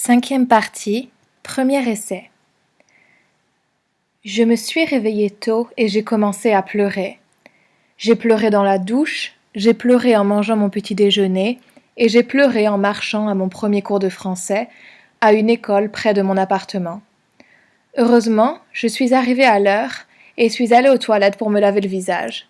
Cinquième partie, premier essai. Je me suis réveillée tôt et j'ai commencé à pleurer. J'ai pleuré dans la douche, j'ai pleuré en mangeant mon petit déjeuner et j'ai pleuré en marchant à mon premier cours de français à une école près de mon appartement. Heureusement, je suis arrivée à l'heure et suis allée aux toilettes pour me laver le visage.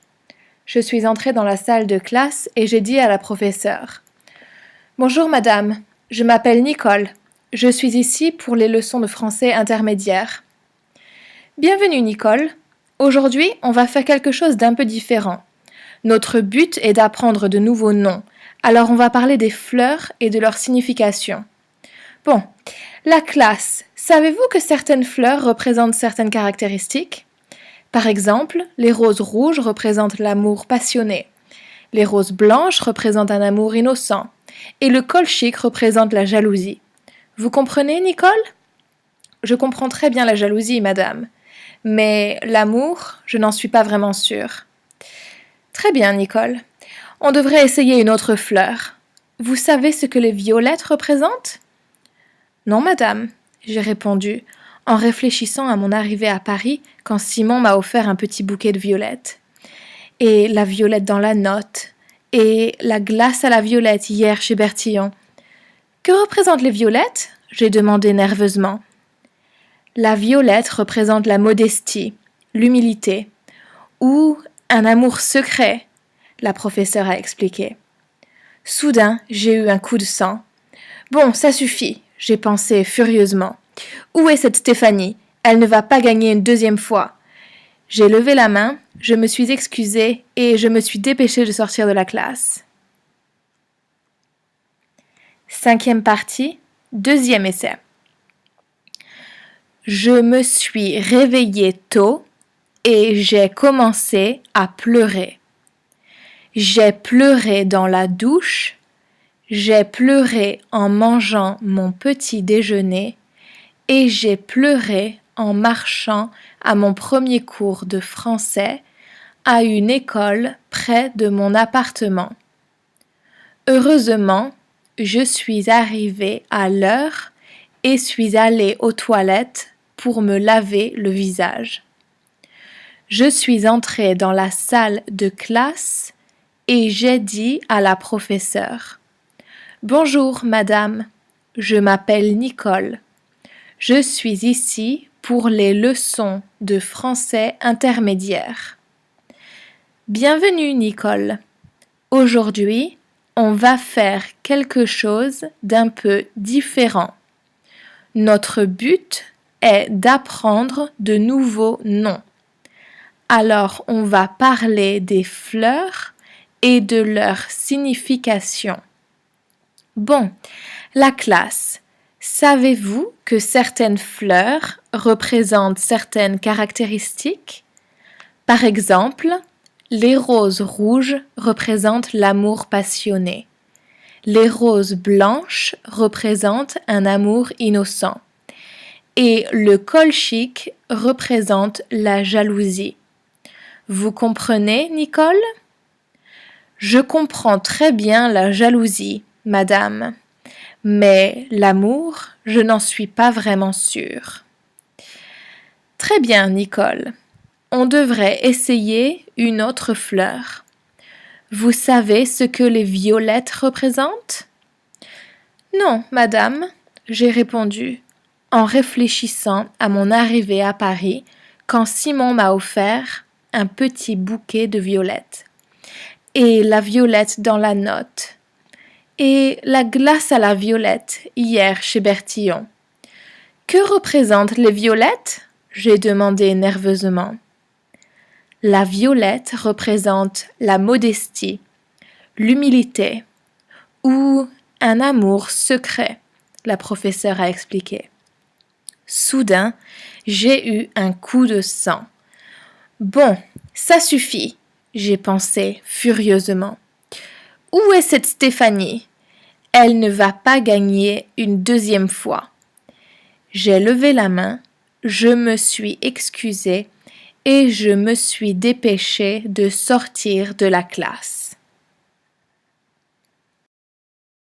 Je suis entrée dans la salle de classe et j'ai dit à la professeure: « Bonjour madame, je m'appelle Nicole. Je suis ici pour les leçons de français intermédiaire. » « Bienvenue Nicole. Aujourd'hui, on va faire quelque chose d'un peu différent. Notre but est d'apprendre de nouveaux noms, alors on va parler des fleurs et de leur signification. Bon, la classe, savez-vous que certaines fleurs représentent certaines caractéristiques? Par exemple, les roses rouges représentent l'amour passionné, les roses blanches représentent un amour innocent, et le colchique représente la jalousie. Vous comprenez, Nicole? Je comprends très bien la jalousie, madame. Mais l'amour, je n'en suis pas vraiment sûre. Très bien, Nicole. On devrait essayer une autre fleur. Vous savez ce que les violettes représentent? Non, madame, j'ai répondu, en réfléchissant à mon arrivée à Paris quand Simon m'a offert un petit bouquet de violettes. Et la violette dans la note, et la glace à la violette hier chez Bertillon. Que représentent les violettes? J'ai demandé nerveusement. La violette représente la modestie, l'humilité, ou un amour secret, la professeure a expliqué. Soudain, j'ai eu un coup de sang. Bon, ça suffit, j'ai pensé furieusement. Où est cette Stéphanie? Elle ne va pas gagner une deuxième fois. J'ai levé la main, je me suis excusée et je me suis dépêchée de sortir de la classe. Cinquième partie, deuxième essai. Je me suis réveillée tôt et j'ai commencé à pleurer. J'ai pleuré dans la douche, j'ai pleuré en mangeant mon petit déjeuner et j'ai pleuré en marchant à mon premier cours de français à une école près de mon appartement. Heureusement, je suis arrivée à l'heure et suis allée aux toilettes pour me laver le visage. Je suis entrée dans la salle de classe et j'ai dit à la professeure: « Bonjour, madame, je m'appelle Nicole. Je suis ici pour les leçons de français intermédiaire. » Bienvenue, Nicole. Aujourd'hui, on va faire quelque chose d'un peu différent. Notre but est d'apprendre de nouveaux noms. Alors, on va parler des fleurs et de leur signification. Bon, la classe, savez-vous que certaines fleurs représentent certaines caractéristiques? Par exemple, les roses rouges représentent l'amour passionné. Les roses blanches représentent un amour innocent. Et le colchique représente la jalousie. Vous comprenez, Nicole? Je comprends très bien la jalousie, madame, mais l'amour, je n'en suis pas vraiment sûre. Très bien, Nicole. On devrait essayer une autre fleur. Vous savez ce que les violettes représentent? Non, madame, j'ai répondu, en réfléchissant à mon arrivée à Paris quand Simon m'a offert un petit bouquet de violettes. Et la violette dans la note. Et la glace à la violette hier chez Bertillon. Que représentent les violettes? J'ai demandé nerveusement. La violette représente la modestie, l'humilité ou un amour secret, la professeure a expliqué. Soudain, j'ai eu un coup de sang. Bon, ça suffit, j'ai pensé furieusement. Où est cette Stéphanie? Elle ne va pas gagner une deuxième fois. J'ai levé la main, je me suis excusée et je me suis dépêchée de sortir de la classe.